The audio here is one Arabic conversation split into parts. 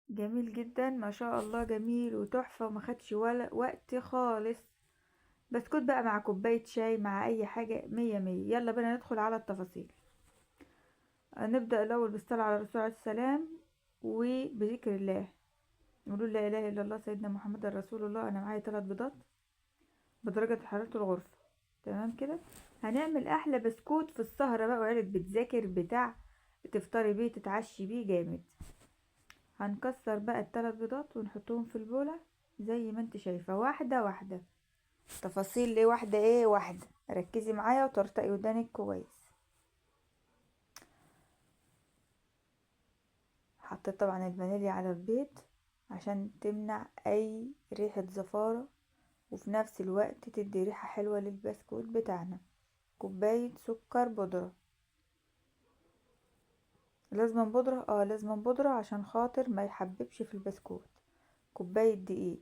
جميل جدا ما شاء الله، جميل وتحفة وما خدش ولا وقت خالص. بسكوت بقى مع كوباية شاي مع اي حاجة، مية مية. يلا بينا ندخل على التفاصيل. نبدأ الاول بالصلاة على الرسول عليه السلام وبذكر الله. نقول لا اله الا الله سيدنا محمد رسول الله. انا معايا 3 بيضات بدرجة حرارة الغرفة. تمام كده. هنعمل احلى بسكوت في السهرة بقى، وعيلة بتذاكر بتاع تفطري بيه تتعشي بيه جامد. هنكسر بقى ال3 بيضات ونحطهم في البولة زي ما انت شايفة، واحدة واحدة. تفاصيل ليه واحدة ايه واحدة، ركزي معايا وطرطقي ودانك كويس. حطيت طبعا الفانيليا على البيض عشان تمنع اي ريحة زفارة، وفي نفس الوقت تدي ريحة حلوة للبسكوت بتاعنا. كوباية سكر بودرة. لازم بودرة، لازم بودرة عشان خاطر ما يحببش في البسكوت. كوباية دقيق.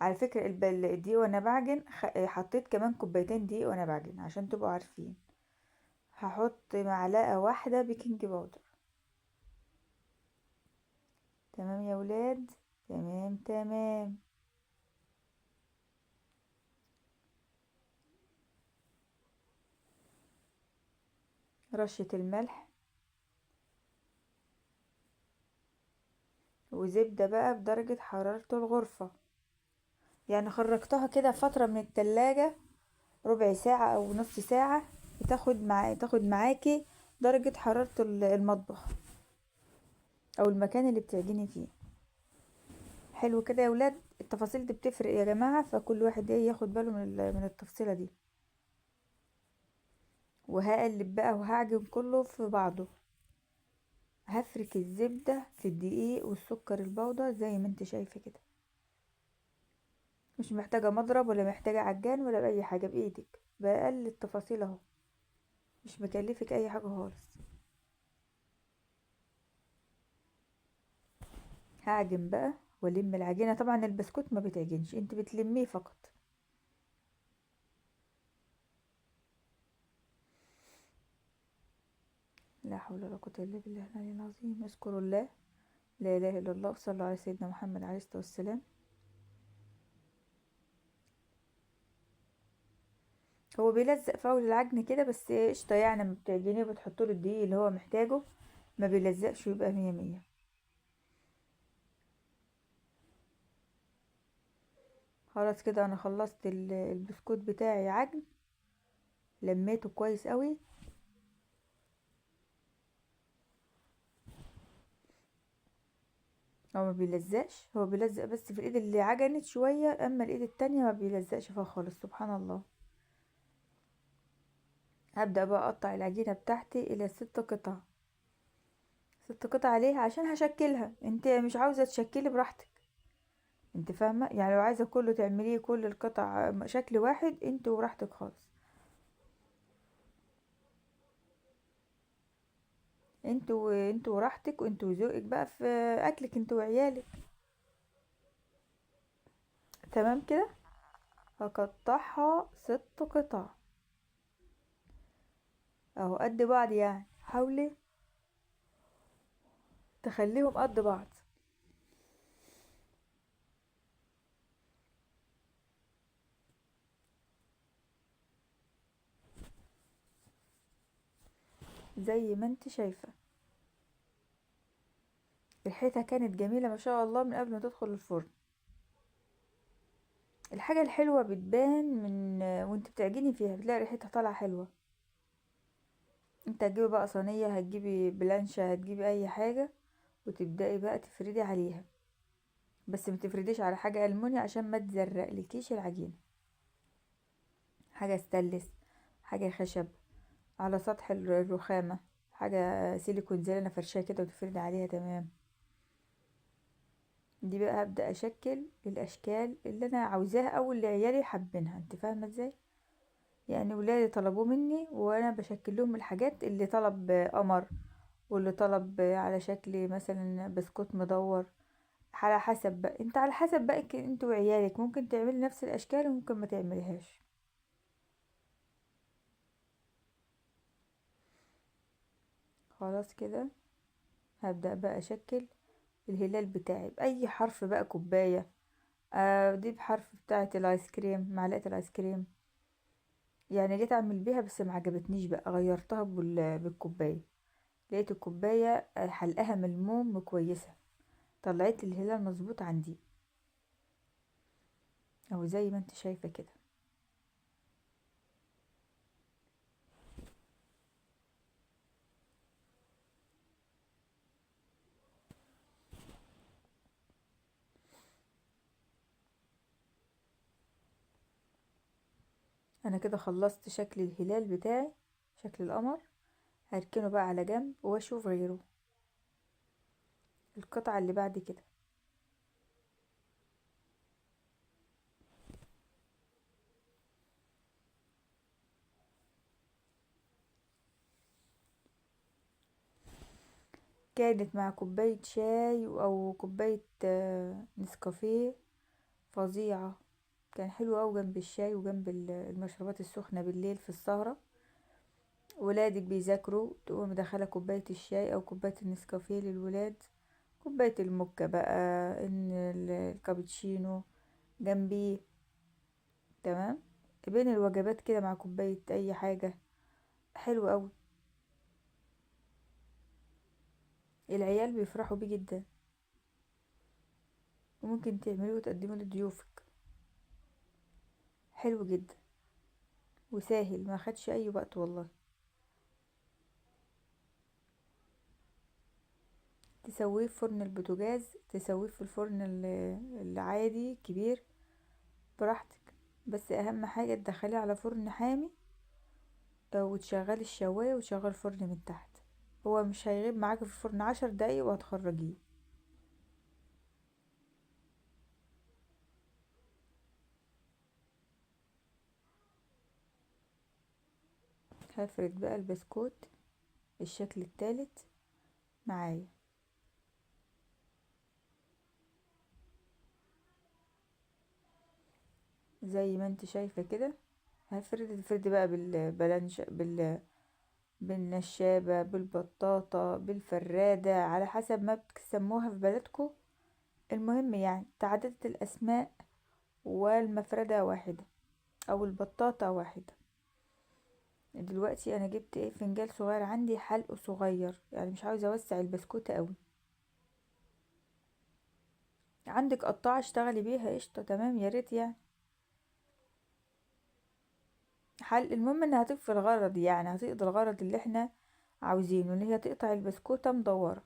على فكرة الدقيق وانا بعجن حطيت كمان كوبايتين دقيق وانا بعجن عشان تبقوا عارفين. هحط معلقة واحدة بيكنج باودر. تمام يا ولاد. تمام تمام. رشة الملح وزبدة بقى بدرجة حرارة الغرفة. يعني خرجتها كده فترة من التلاجة، ربع ساعة او نص ساعة. تاخد معاكي درجة حرارة المطبخ او المكان اللي بتعجني فيه. حلو كده يا ولاد. التفاصيل دي بتفرق يا جماعة، فكل واحد ايه ياخد باله من التفصيلة دي. وهقلب بقى وهعجن كله في بعضه. هفرك الزبدة في الدقيق والسكر البودرة زي ما انت شايفة كده. مش محتاجة مضرب ولا محتاجة عجان ولا بأي حاجة، بإيدك بأقل التفاصيل اهو. مش مكلفك أي حاجة خالص. هعجن بقى والم العجينة. طبعا البسكوت ما بتعجنش، انت بتلميه فقط. لا حول ولا قوة الا بالله العلي العظيم. اذكروا الله، لا اله الا الله، صلوا على سيدنا محمد عليه الصلاة والسلام. هو بيلزق في اول العجن كده بس قشطة، يعني لما بتعجنيه بتحطوله الدقيق اللي هو محتاجه، ما بيلزقش ويبقى مية مية. خلاص كده انا خلصت البسكوت بتاعي عجن. لميته كويس قوي. هو ما بيلزقش، هو بيلزق بس في الايد اللي عجنت شوية، اما الايد التانية ما بيلزقش فيها خالص، سبحان الله. هبدأ بقى اقطع العجينة بتاعتي الى 6 قطع. 6 قطع ليه؟ عشان هشكلها. انت مش عاوزة تشكلي براحتك، انت فاهمة؟ يعني لو عايزة كله تعمليه كل القطع شكل واحد، انت وراحتك خالص. انت وراحتك، وانت وذوقك بقى في اكلك انت وعيالك. تمام كده. هقطعها 6 قطع اهو قد بعض، يعني حاولي تخليهم قد بعض. زي ما انت شايفة. ريحتها كانت جميلة ما شاء الله من قبل ما تدخل الفرن. الحاجة الحلوة بتبان من وانت بتعجني فيها، بتلاقي ريحتها طالعة حلوة. انت هتجيبي بقى صينية، هتجيبي بلانشة، هتجيبي اي حاجة، وتبدأي بقى تفردي عليها. بس ما تفرديش على حاجة ألمونيا عشان ما تزرقلكيش العجينة. حاجة ستانلس، حاجة خشب، على سطح الرخامة، حاجة سيليكون زي اللي انا فرشاها كده وتفردي عليها. تمام. دي بقى هبدأ اشكل الاشكال اللي انا عاوزاها او اللي عيالي حابينها، انت فاهمة ازاي؟ يعني ولادي طلبوه مني وانا بشكل لهم الحاجات. اللي طلب قمر، واللي طلب على شكل مثلا بسكوت مدور. على حسب بقى انت، على حسب بقى انت وعيالك ممكن تعملي نفس الاشكال وممكن ما تعمليهاش. خلاص كده. هبدأ بقى اشكل الهلال بتاعي بأي حرف بقى. كوباية، دي بحرف بتاعة الايس كريم، معلقة الايس كريم. يعني جيت اعمل بيها بس ما عجبتنيش بقى، غيرتها بالكوباية. لقيت الكوباية حلقها ملموم كويسة، طلعت لي الهلال مظبوط عندي، او زي ما انت شايفة كده. انا كده خلصت شكل الهلال بتاعي، شكل القمر. هركنه بقى على جنب واشوف غيره، القطعة اللي بعد كده. كانت مع كوباية شاي او كوباية نسكافيه، فظيعة. كان حلو اوي جنب الشاي وجنب المشروبات السخنة بالليل في السهرة. ولادك بيذاكروا، تقوم مدخلة كوباية الشاي او كوباية النسكافيه للولاد، كوباية الموكا بقى، ان الكابتشينو جنبيه. تمام. بين الوجبات كده مع كوباية اي حاجة، حلو قوي. العيال بيفرحوا بيه جدا، وممكن تعمليه وتقدمه لضيوفك. حلو جدا وسهل، ما خدش اي وقت والله. تسويه في فرن البوتاجاز، تسويه في الفرن العادي كبير، براحتك. بس اهم حاجة تدخليه على فرن حامي، وتشغلي الشواية وتشغل الفرن من تحت. هو مش هيغيب معاك في الفرن 10 دقايق وهتخرجيه. هفرد بقى البسكوت الشكل التالت معايا، زي ما انت شايفة كده. هفرد بقى بالبلانش بالنشابة، بالبطاطا، بالفرادة، على حسب ما بتسموها في بلدكم. المهم يعني تعددت الأسماء، والمفردة واحدة أو البطاطا واحدة. دلوقتي أنا جبت فنجان صغير عندي، حلقه صغير يعني مش عاوزة أوسع البسكوتة قوي. عندك قطاعة اشتغلي بيها قشطة، تمام، يا ريت يعني. المهم انها هتكفي الغرض، يعني هتقضي الغرض اللي احنا عاوزينه، اللي هي تقطع البسكوتة مدورة.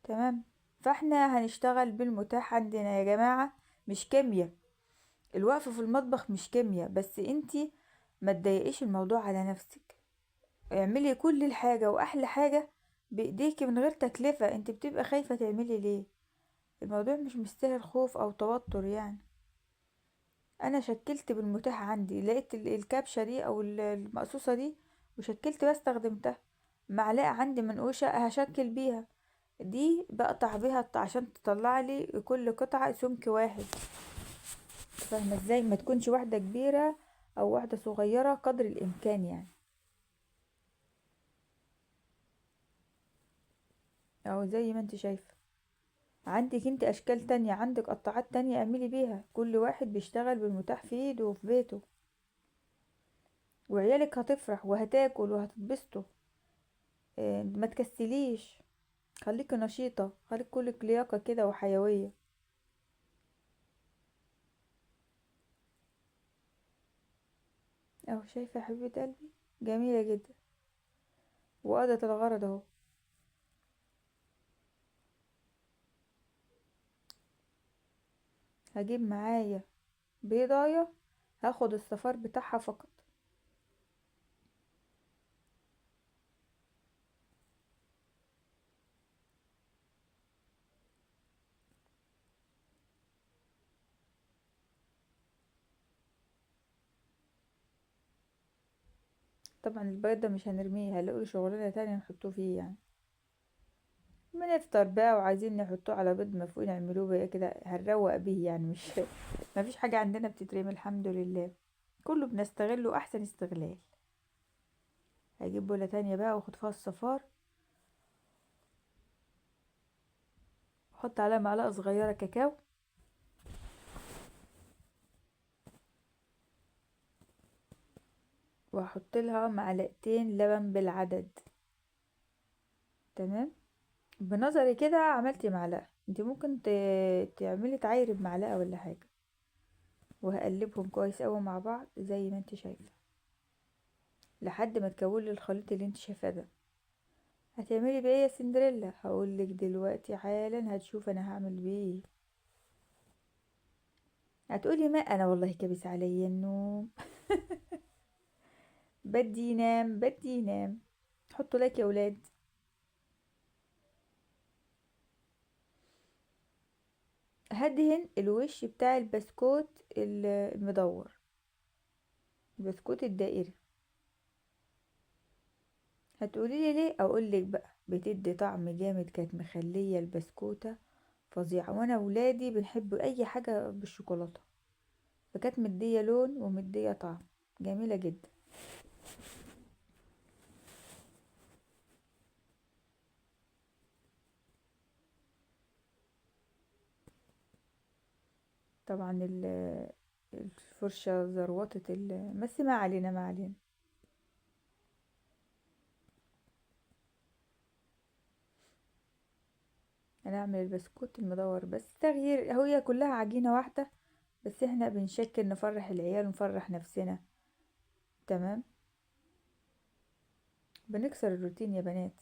تمام. فاحنا هنشتغل بالمتاح عندنا يا جماعة، مش كيمياء. الوقفة في المطبخ مش كيمياء، بس انتي ما تضايقيش الموضوع على نفسك. اعملي كل الحاجة واحلى حاجة بايديكي من غير تكلفة. انت بتبقى خايفة تعملي ليه؟ الموضوع مش مستاهل خوف او توتر يعني. انا شكلت بالمتاح عندي، لقيت الكبشة دي او المقصوصة دي وشكلت بقى استخدمتها. معلقة عندي منقوشة هشكل بيها، دي بقطع بيها عشان تطلع لي كل قطعة سمك واحد. فاهمة ازاي؟ ما تكونش واحدة كبيرة او واحدة صغيرة، قدر الامكان يعني. او زي ما انت شايفة، عندك انت اشكال تانية، عندك قطاعات تانية اعملي بيها. كل واحد بيشتغل بالمتاح في ايده وفي بيته، وعيالك هتفرح وهتاكل وهتتبسطوا. ما تكسليش، خليكي نشيطة، خليك كلك لياقة كده وحيوية. اهو شايفة يا حبيبة قلبي، جميلة جدا وقضت الغرض اهو. هجيب معايا بيضاية، هاخد الصفار بتاعها فقط. طبعا البيض ده مش هنرميه، هنلاقوا شغلانة تانية نحطوه فيه يعني. بنفطر بقى وعايزين نحطوه على بيض مفقود نعملوه بقى كده، هنروق بيه يعني. مش مفيش حاجة عندنا بتترمي الحمد لله، كله بنستغله احسن استغلال. هجيب بولة تانية بقى واخد فيها الصفار، احط عليها معلقة صغيرة كاكاو، وهحط لها معلقتين لبن بالعدد. تمام. بنظري كده عملتي معلقة، انت ممكن تعملي تعايري بمعلقة ولا حاجة. وهقلبهم كويس قوي مع بعض زي ما انت شايفة، لحد ما تكوني الخليط اللي انت شايفاه ده. هتعملي بيه ايه يا سندريلا؟ هقولك دلوقتي حالا، هتشوف انا هعمل بيه ايه. هتقولي ما انا والله كابس عليا النوم. بدي ينام بدي ينام. حطوا لك يا ولاد. هدهن الوش بتاع البسكوت المدور، البسكوت الدائري. هتقولي لي ليه؟ اقول لك بقى، بتدي طعم جامد، كانت مخليه البسكوته فظيعه، وانا ولادي بنحب اي حاجه بالشوكولاته، فكانت مديه لون ومديه طعم، جميله جدا. طبعا الفرشه زروطت بس ما علينا ما علينا. انا اعمل البسكوت المدور بس تغيير، هي كلها عجينه واحده، بس احنا بنشكل نفرح العيال ونفرح نفسنا. تمام. بنكسر الروتين يا بنات،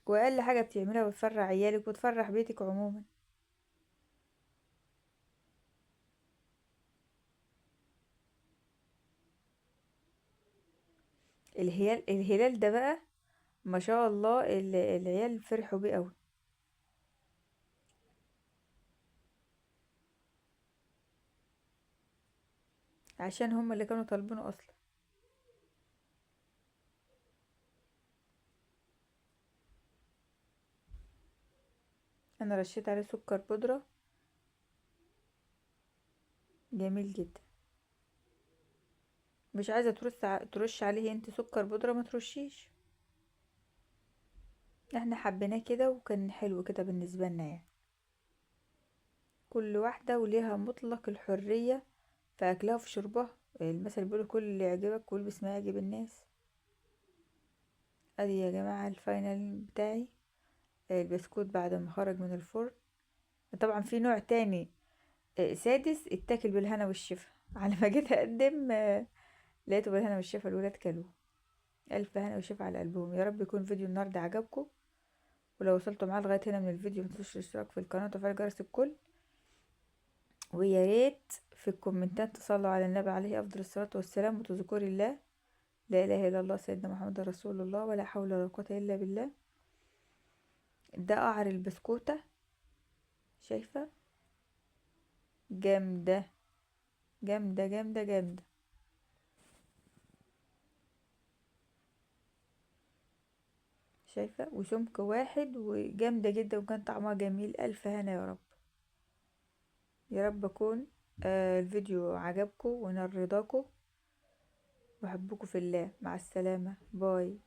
واقل حاجه بتعملها بتفرح عيالك وتفرح بيتك عموما. الهلال ده بقى، ما شاء الله العيال فرحوا بيه قوي، عشان هم اللي كانوا طالبينه اصلا. انا رشيت عليه سكر بودرة، جميل جدا. مش عايزه ترش عليه انت سكر بودرة، ما ترشيش. احنا حبيناه كده وكان حلو كده بالنسبه لنا يعني. كل واحده وليها مطلق الحريه في اكلها وفي شربها. المثل بيقول كل اللي يعجبك كل بس ما يعجب الناس. ادي يا جماعه الفاينل بتاعي، البسكوت بعد ما خرج من الفرن. طبعا في نوع تاني سادس اتاكل بالهنا والشفا. على ما جيت اقدم لقيته بالهنا والشفا، الولاد كلوه. الف هنا وشفا على قلبهم. يا رب يكون فيديو النهارده عجبكم، ولو وصلتوا معايا لغايه هنا من الفيديو متنسوش الاشتراك في القناه وتفعيل جرس الكل. ويا ريت في الكومنتات تصلوا على النبي عليه افضل الصلاه والسلام، وتذكروا الله، لا اله الا الله سيدنا محمد رسول الله، ولا حول ولا قوه الا بالله. ده قعر البسكوته، شايفه؟ جامده جامده جامده جامده. شايفه؟ وسمك واحد وجامده جدا، وكان طعمها جميل. الف هنا يا رب. يا رب اكون الفيديو عجبكم ونال رضاكم. بحبكم في الله. مع السلامة. باي.